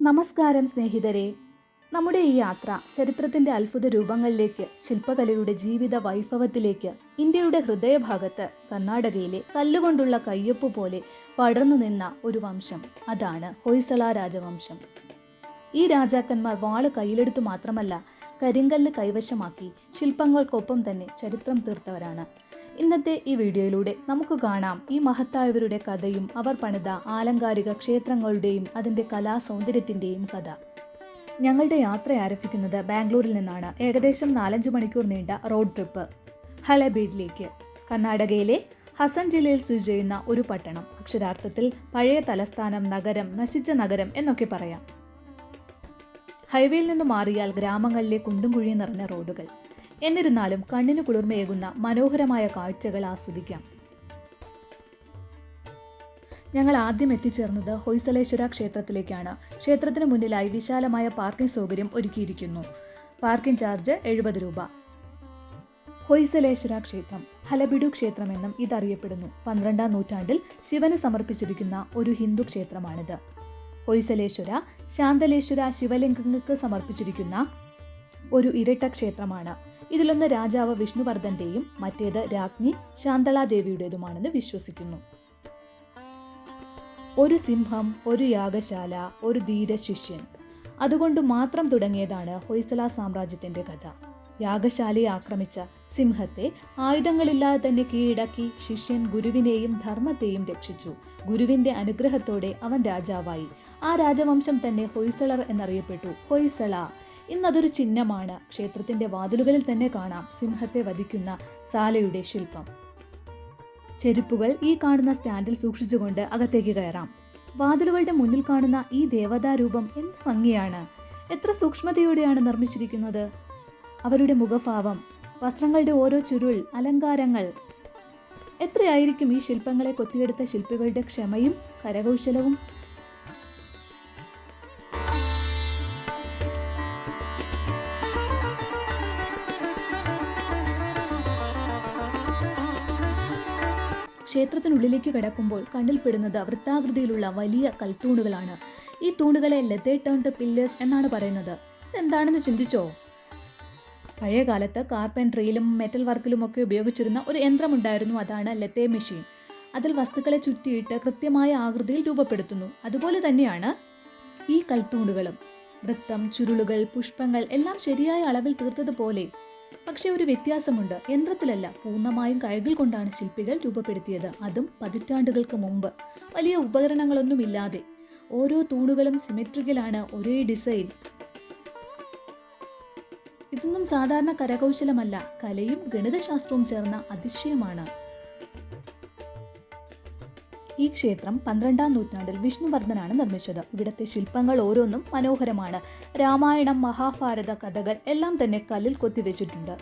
നമസ്കാരം സ്നേഹിതരെ. നമ്മുടെ ഈ യാത്ര ചരിത്രത്തിൻ്റെ അത്ഭുത രൂപങ്ങളിലേക്ക്, ശില്പകലയുടെ ജീവിത വൈഭവത്തിലേക്ക്, ഇന്ത്യയുടെ ഹൃദയഭാഗത്ത് കർണാടകയിലെ കല്ലുകൊണ്ടുള്ള കയ്യൊപ്പ് പോലെ പടർന്നു നിന്ന ഒരു വംശം, അതാണ് ഹൊയ്സള രാജവംശം. ഈ രാജാക്കന്മാർ വാള് കയ്യിലെടുത്തു മാത്രമല്ല, കരിങ്കല്ല് കൈവശമാക്കി ശില്പങ്ങൾക്കൊപ്പം തന്നെ ചരിത്രം തീർത്തവരാണ്. ഇന്നത്തെ ഈ വീഡിയോയിലൂടെ നമുക്ക് കാണാം ഈ മഹത്തായവരുടെ കഥയും അവർ പണിത ആലങ്കാരിക ക്ഷേത്രങ്ങളുടെയും അതിൻ്റെ കലാസൗന്ദര്യത്തിൻ്റെയും കഥ. ഞങ്ങളുടെ യാത്ര ആരംഭിക്കുന്നത് ബാംഗ്ലൂരിൽ നിന്നാണ്. ഏകദേശം 4-5 മണിക്കൂർ നീണ്ട റോഡ് ട്രിപ്പ് ഹളബീഡിലേക്ക്. കർണാടകയിലെ ഹസൻ ജില്ലയിൽ സ്ഥിതി ചെയ്യുന്ന ഒരു പട്ടണം. അക്ഷരാർത്ഥത്തിൽ പഴയ തലസ്ഥാനം, നഗരം, നശിച്ച നഗരം എന്നൊക്കെ പറയാം. ഹൈവേയിൽ നിന്ന് മാറിയാൽ ഗ്രാമങ്ങളിലെ കുണ്ടും കുഴിയും നിറഞ്ഞ റോഡുകൾ. എന്നിരുന്നാലും കണ്ണിന് കുളിർമയേകുന്ന മനോഹരമായ കാഴ്ചകൾ ആസ്വദിക്കാം. ഞങ്ങൾ ആദ്യം എത്തിച്ചേർന്നത് ഹൊയ്സളേശ്വര ക്ഷേത്രത്തിലേക്കാണ്. ക്ഷേത്രത്തിന് മുന്നിലായി വിശാലമായ പാർക്കിംഗ് സൗകര്യം ഒരുക്കിയിരിക്കുന്നു. പാർക്കിംഗ് ചാർജ് 70 രൂപ. ഹൊയ്സളേശ്വര ക്ഷേത്രം ഹളബിഡു ക്ഷേത്രമെന്നും ഇതറിയപ്പെടുന്നു. 12-ാം നൂറ്റാണ്ടിൽ ശിവന് സമർപ്പിച്ചിരിക്കുന്ന ഒരു ഹിന്ദു ക്ഷേത്രമാണിത്. ഹൊയ്സളേശ്വര ശാന്തലേശ്വര ശിവലിംഗങ്ങൾക്ക് സമർപ്പിച്ചിരിക്കുന്ന ഒരു ഇരട്ട ക്ഷേത്രമാണ്. ഇതിലൊന്ന് രാജാവ് വിഷ്ണുവർദ്ധന്റെയും മറ്റേത് രാജ്ഞി ശാന്തളാദേവിയുടേതുമാണെന്ന് വിശ്വസിക്കുന്നു. ഒരു സിംഹം, ഒരു യാഗശാല, ഒരു ധീര ശിഷ്യൻ. അതുകൊണ്ട് മാത്രം തുടങ്ങിയതാണ് ഹൊയ്സള സാമ്രാജ്യത്തിന്റെ കഥ. യാഗശാലയെ ആക്രമിച്ച സിംഹത്തെ ആയുധങ്ങളില്ലാതെ തന്നെ കീഴടക്കി ശിഷ്യൻ ഗുരുവിനെയും ധർമ്മത്തെയും രക്ഷിച്ചു. ഗുരുവിന്റെ അനുഗ്രഹത്തോടെ അവൻ രാജാവായി. ആ രാജവംശം തന്നെ ഹൊയ്സളർ എന്നറിയപ്പെട്ടു. ഹൊയ്സള ഇന്നതൊരു ചിഹ്നമാണ്. ക്ഷേത്രത്തിന്റെ വാതിലുകളിൽ തന്നെ കാണാം സിംഹത്തെ വധിക്കുന്ന സാലയുടെ ശില്പം. ചെരുപ്പുകൾ ഈ കാണുന്ന സ്റ്റാൻഡിൽ സൂക്ഷിച്ചുകൊണ്ട് അകത്തേക്ക് കയറാം. വാതിലുകളുടെ മുന്നിൽ കാണുന്ന ഈ ദേവതാരൂപം എന്ത് ഭംഗിയാണ്! എത്ര സൂക്ഷ്മതയോടെയാണ് നിർമ്മിച്ചിരിക്കുന്നത്! അവരുടെ മുഖഭാവം, വസ്ത്രങ്ങളുടെ ഓരോ ചുരുൾ, അലങ്കാരങ്ങൾ. എത്രയായിരിക്കും ഈ ശില്പങ്ങളെ കൊത്തിയെടുത്ത ശില്പികളുടെ ക്ഷമയും കരകൗശലവും! ക്ഷേത്രത്തിനുള്ളിലേക്ക് കടക്കുമ്പോൾ കണ്ണിൽപ്പെടുന്നത് വൃത്താകൃതിയിലുള്ള വലിയ കൽത്തൂണുകളാണ്. ഈ തൂണുകളെ ലെതേ ടേൺഡ് പില്ലേഴ്സ് എന്നാണ് പറയുന്നത്. ഇതെന്താണെന്ന് ചിന്തിച്ചോ? പഴയ കാലത്ത് കാർപ്പൻട്രിയിലും മെറ്റൽ വർക്കിലും ഒക്കെ ഉപയോഗിച്ചിരുന്ന ഒരു യന്ത്രമുണ്ടായിരുന്നു. അതാണ് ലെതേ മെഷീൻ. അതിൽ വസ്തുക്കളെ ചുറ്റിയിട്ട് കൃത്യമായ ആകൃതിയിൽ രൂപപ്പെടുത്തുന്നു. അതുപോലെ തന്നെയാണ് ഈ കൽത്തൂണുകളും. വൃത്തം, ചുരുളുകൾ, പുഷ്പങ്ങൾ എല്ലാം ശരിയായ അളവിൽ തീർത്തതുപോലെ. പക്ഷെ ഒരു വ്യത്യാസമുണ്ട്. യന്ത്രത്തിലല്ല, പൂർണ്ണമായും കൈകൾ കൊണ്ടാണ് ശില്പികൾ രൂപപ്പെടുത്തിയത്. അതും പതിറ്റാണ്ടുകൾക്ക് മുമ്പ്. വലിയ ഉപകരണങ്ങളൊന്നുമില്ലാതെ. ഓരോ തൂണുകളും സിമെട്രിക്കലാണ്, ഒരേ ഡിസൈൻ. ഇതൊന്നും സാധാരണ കരകൗശലമല്ല, കലയും ഗണിതശാസ്ത്രവും ചേർന്ന അതിശയമാണ്. ഈ ക്ഷേത്രം 12-ാം നൂറ്റാണ്ടിൽ വിഷ്ണുവർദ്ധനാണ് നിർമ്മിച്ചത്. ഇവിടുത്തെ ശില്പങ്ങൾ ഓരോന്നും മനോഹരമാണ്. രാമായണം, മഹാഭാരത കഥകൾ എല്ലാം തന്നെ കല്ലിൽ കൊത്തിവെച്ചിട്ടുണ്ട്.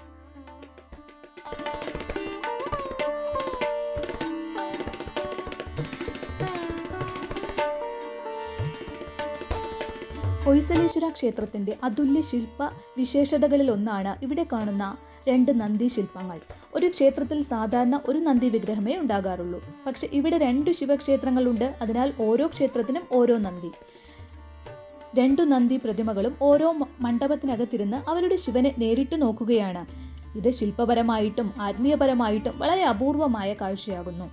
ഹൊയ്സളേശ്വര ക്ഷേത്രത്തിന്റെ അതുല്യ ശില്പ വിശേഷതകളിൽ ഒന്നാണ് ഇവിടെ കാണുന്ന 2 നന്ദി ശില്പങ്ങൾ. ഒരു ക്ഷേത്രത്തിൽ സാധാരണ ഒരു നന്ദി വിഗ്രഹമേ ഉണ്ടാകാറുള്ളൂ. പക്ഷെ ഇവിടെ 2 ശിവക്ഷേത്രങ്ങളുണ്ട്. അതിനാൽ ഓരോ ക്ഷേത്രത്തിനും ഓരോ നന്ദി. 2 നന്ദി പ്രതിമകളും ഓരോ മണ്ഡപത്തിനകത്തിരുന്ന് അവരുടെ ശിവനെ നേരിട്ട് നോക്കുകയാണ്. ഇത് ശില്പപരമായിട്ടും ആത്മീയപരമായിട്ടും വളരെ അപൂർവമായ കാഴ്ചയാകുന്നു.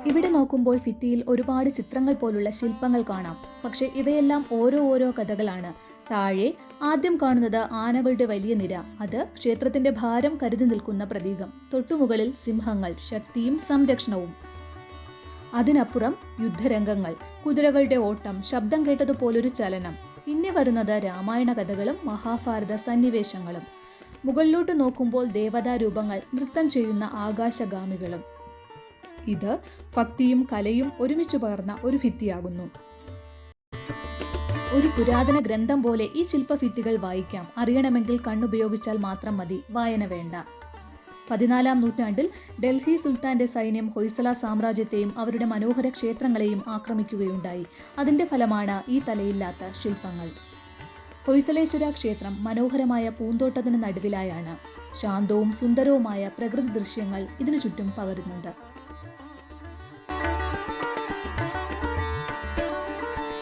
ഇവിടെ നോക്കുമ്പോൾ ഭിത്തിയിൽ ഒരുപാട് ചിത്രങ്ങൾ പോലുള്ള ശില്പങ്ങൾ കാണാം. പക്ഷെ ഇവയെല്ലാം ഓരോ കഥകളാണ്. താഴെ ആദ്യം കാണുന്നത് ആനകളുടെ വലിയ നിര. അത് ക്ഷേത്രത്തിന്റെ ഭാരം കരുതി നിൽക്കുന്ന പ്രതീകം. തൊട്ടുമുകളിൽ സിംഹങ്ങൾ, ശക്തിയും സംരക്ഷണവും. അതിനപ്പുറം യുദ്ധരംഗങ്ങൾ, കുതിരകളുടെ ഓട്ടം, ശബ്ദം കേട്ടതുപോലൊരു ചലനം. പിന്നെ വരുന്നത് രാമായണ കഥകളും മഹാഭാരത സന്നിവേശങ്ങളും. മുകളിലോട്ട് നോക്കുമ്പോൾ ദേവതാരൂപങ്ങൾ നൃത്തം ചെയ്യുന്ന ആകാശഗാമികളും. ഇത് ഭക്തിയും കലയും ഒരുമിച്ച് പകർന്ന ഒരു ഭിത്തിയാകുന്നു. ഒരു പുരാതന ഗ്രന്ഥം പോലെ ഈ ശില്പഭിത്തികൾ വായിക്കാം. അറിയണമെങ്കിൽ കണ്ണുപയോഗിച്ചാൽ മാത്രം മതി, വായന വേണ്ട. 14-ാം നൂറ്റാണ്ടിൽ ഡൽഹി സുൽത്താന്റെ സൈന്യം ഹൊയ്സള സാമ്രാജ്യത്തെയും അവരുടെ മനോഹര ക്ഷേത്രങ്ങളെയും ആക്രമിക്കുകയുണ്ടായി. അതിന്റെ ഫലമാണ് ഈ തലയില്ലാത്ത ശില്പങ്ങൾ. ഹൊയ്സളേശ്വര ക്ഷേത്രം മനോഹരമായ പൂന്തോട്ടത്തിന് നടുവിലായാണ്. ശാന്തവും സുന്ദരവുമായ പ്രകൃതി ദൃശ്യങ്ങൾ ഇതിനു ചുറ്റും പകരുന്നുണ്ട്.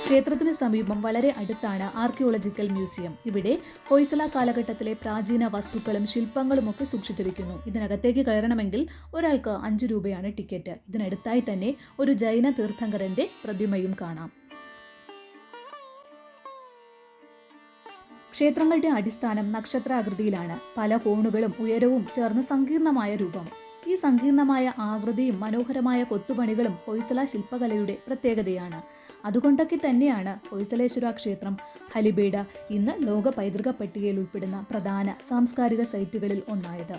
ക്ഷേത്രത്തിന് സമീപം വളരെ അടുത്താണ് ആർക്കിയോളജിക്കൽ മ്യൂസിയം. ഇവിടെ ഹൊയ്സല കാലഘട്ടത്തിലെ പ്രാചീന വസ്തുക്കളും ശില്പങ്ങളും ഒക്കെ സൂക്ഷിച്ചിരിക്കുന്നു. ഇതിനകത്തേക്ക് കയറണമെങ്കിൽ ഒരാൾക്ക് 5 രൂപയാണ് ടിക്കറ്റ്. ഇതിനടുത്തായി തന്നെ ഒരു ജൈന തീർത്ഥങ്കരന്റെ പ്രതിമയും കാണാം. ക്ഷേത്രങ്ങളുടെ അടിസ്ഥാനം നക്ഷത്രാകൃതിയിലാണ്. പല കോണുകളും ഉയരവും ചേർന്ന സങ്കീർണമായ രൂപം. ഈ സങ്കീർണമായ ആകൃതിയും മനോഹരമായ കൊത്തുപണികളും ഹൊയ്സല ശില്പകലയുടെ പ്രത്യേകതയാണ്. അതുകൊണ്ടൊക്കെ തന്നെയാണ് ഹൊയ്സലേശ്വര ക്ഷേത്രം ഹലിബേഡ ഇന്ന് ലോക പൈതൃക പട്ടികയിൽ ഉൾപ്പെടുന്ന പ്രധാന സാംസ്കാരിക സൈറ്റുകളിൽ ഒന്നായത്.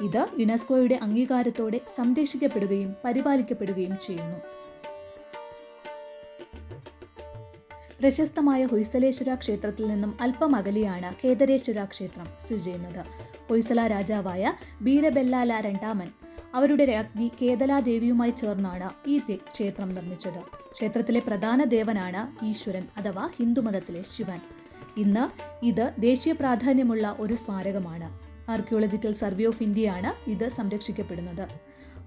ഇത് യുനെസ്കോയുടെ അംഗീകാരത്തോടെ സംരക്ഷിക്കപ്പെടുകയും പരിപാലിക്കപ്പെടുകയും ചെയ്യുന്നു. പ്രശസ്തമായ ഹൊയ്സലേശ്വര ക്ഷേത്രത്തിൽ നിന്നും അല്പം അകലെയാണ് കേദരേശ്വര ക്ഷേത്രം സ്ഥിതി ചെയ്യുന്നത്. ഹൊയ്സല രാജാവായ ബീരബെല്ലാല രണ്ടാമൻ അവരുടെ രാജ്ഞി കേദലാദേവിയുമായി ചേർന്നാണ് ഈ ക്ഷേത്രം നിർമ്മിച്ചത്. ക്ഷേത്രത്തിലെ പ്രധാന ദേവനാണ് ഈശ്വരൻ അഥവാ ഹിന്ദുമതത്തിലെ ശിവൻ. ഇന്ന് ഇത് ദേശീയ പ്രാധാന്യമുള്ള ഒരു സ്മാരകമാണ്. ആർക്കിയോളജിക്കൽ സർവേ ഓഫ് ഇന്ത്യയാണ് ഇത് സംരക്ഷിക്കപ്പെടുന്നത്.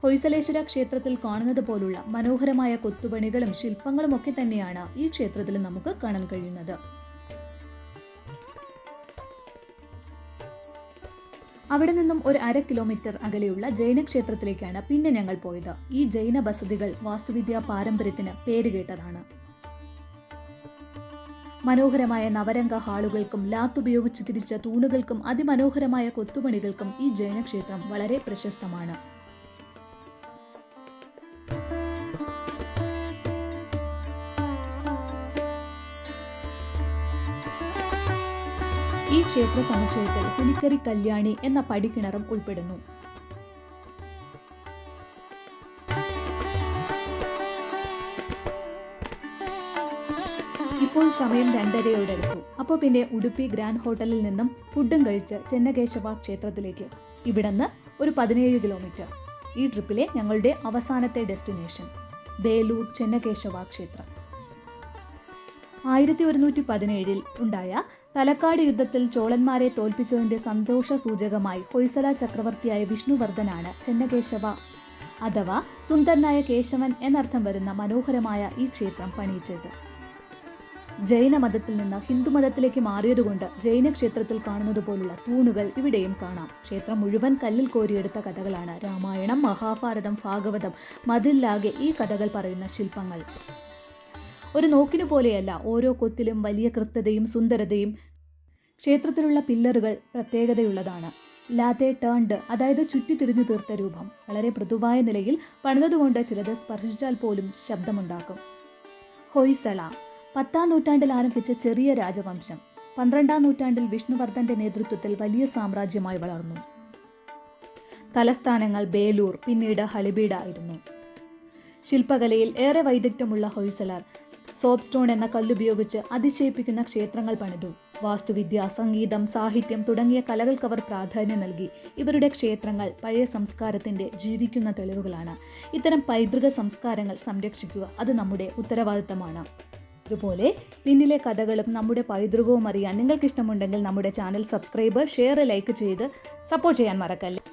ഹൊയ്സലേശ്വര ക്ഷേത്രത്തിൽ കാണുന്നത് പോലുള്ള മനോഹരമായ കൊത്തുപണികളും ശില്പങ്ങളും ഒക്കെ തന്നെയാണ് ഈ ക്ഷേത്രത്തിൽ നമുക്ക് കാണാൻ കഴിയുന്നത്. അവിടെ നിന്നും ഒരു 1/2 കിലോമീറ്റർ അകലെയുള്ള ജൈന ക്ഷേത്രത്തിലേക്കാണ് പിന്നെ ഞങ്ങൾ പോയത്. ഈ ജൈന ബസതികൾ വാസ്തുവിദ്യാ പാരമ്പര്യത്തിന് പേരുകേട്ടതാണ്. മനോഹരമായ നവരംഗ ഹാളുകൾക്കും ലാത്തുപയോഗിച്ച് തിരിച്ച തൂണുകൾക്കും അതിമനോഹരമായ കൊത്തുപണികൾക്കും ഈ ജൈന ക്ഷേത്രം വളരെ പ്രശസ്തമാണ്. ഈ ക്ഷേത്ര സമുച്ചയത്തിൽ പുലിക്കരി കല്യാണി എന്ന പടിക്കിണറും ഉൾപ്പെടുന്നു. ഇപ്പോൾ സമയം 2:30 അപ്പോൾ പിന്നെ ഉടുപ്പി ഗ്രാൻഡ് ഹോട്ടലിൽ നിന്നും ഫുഡും കഴിച്ച് ചെന്നകേശവ ക്ഷേത്രത്തിലേക്ക്. ഇവിടുന്ന് ഒരു 17 കിലോമീറ്റർ. ഈ ട്രിപ്പിലെ ഞങ്ങളുടെ അവസാനത്തെ ഡെസ്റ്റിനേഷൻ ബേലൂർ ചെന്നകേശവ ക്ഷേത്രം. 1117 ഉണ്ടായ തലക്കാട് യുദ്ധത്തിൽ ചോളന്മാരെ തോൽപ്പിച്ചതിന്റെ സന്തോഷ സൂചകമായി ഹൊയ്സല ചക്രവർത്തിയായ വിഷ്ണുവർദ്ധനാണ് ചെന്നകേശവ അഥവാ സുന്ദരനായ കേശവൻ എന്നർത്ഥം വരുന്ന മനോഹരമായ ഈ ക്ഷേത്രം പണിയിച്ചത്. ജൈനമതത്തിൽ നിന്ന് ഹിന്ദുമതത്തിലേക്ക് മാറിയതുകൊണ്ട് ജൈന ക്ഷേത്രത്തിൽ കാണുന്നത് പോലുള്ള തൂണുകൾ ഇവിടെയും കാണാം. ക്ഷേത്രം മുഴുവൻ കല്ലിൽ കോരിയെടുത്ത കഥകളാണ്. രാമായണം, മഹാഭാരതം, ഭാഗവതം, മതിലാകെ ഈ കഥകൾ പറയുന്ന ശില്പങ്ങൾ. ഒരു നോക്കിനു പോലെയല്ല, ഓരോ കൊത്തിലും വലിയ കൃത്യതയും സുന്ദരതയും. ക്ഷേത്രത്തിലുള്ള പില്ലറുകൾ പ്രത്യേകതയുള്ളതാണ്. ലാത്തെ ടേൺഡ് അതായത് ചുറ്റിത്തിരിഞ്ഞു തീർത്ത രൂപം. വളരെ മൃദുവായ നിലയിൽ പണിതുകൊണ്ട് ചിലത് സ്പർശിച്ചാൽ പോലും ശബ്ദമുണ്ടാക്കും. ഹൊയ്സള 10ാം നൂറ്റാണ്ടിൽ ആരംഭിച്ച ചെറിയ രാജവംശം 12ാം നൂറ്റാണ്ടിൽ വിഷ്ണുവർദ്ധന്റെ നേതൃത്വത്തിൽ വലിയ സാമ്രാജ്യമായി വളർന്നു. തലസ്ഥാനങ്ങൾ ബേലൂർ, പിന്നീട് ഹളിബീഡ ആയിരുന്നു. ശില്പകലയിൽ ഏറെ വൈദഗ്ധ്യമുള്ള ഹൊയ്സലർ സോപ്പ് സ്റ്റോൺ എന്ന കല്ലുപയോഗിച്ച് അതിശയിപ്പിക്കുന്ന ക്ഷേത്രങ്ങൾ പണിതു. വാസ്തുവിദ്യ, സംഗീതം, സാഹിത്യം തുടങ്ങിയ കലകൾക്കവർ പ്രാധാന്യം നൽകി. ഇവരുടെ ക്ഷേത്രങ്ങൾ പഴയ സംസ്കാരത്തിന്റെ ജീവിക്കുന്ന തെളിവുകളാണ്. ഇത്തരം പൈതൃക സംസ്കാരങ്ങൾ സംരക്ഷിക്കുക അത് നമ്മുടെ ഉത്തരവാദിത്തമാണ്. ഇതുപോലെ പിന്നിലെ കഥകളും നമ്മുടെ പൈതൃകവും അറിയാൻ നിങ്ങൾക്കിഷ്ടമുണ്ടെങ്കിൽ നമ്മുടെ ചാനൽ സബ്സ്ക്രൈബ്, ഷെയർ, ലൈക്ക് ചെയ്ത് സപ്പോർട്ട് ചെയ്യാൻ മറക്കല്ലേ.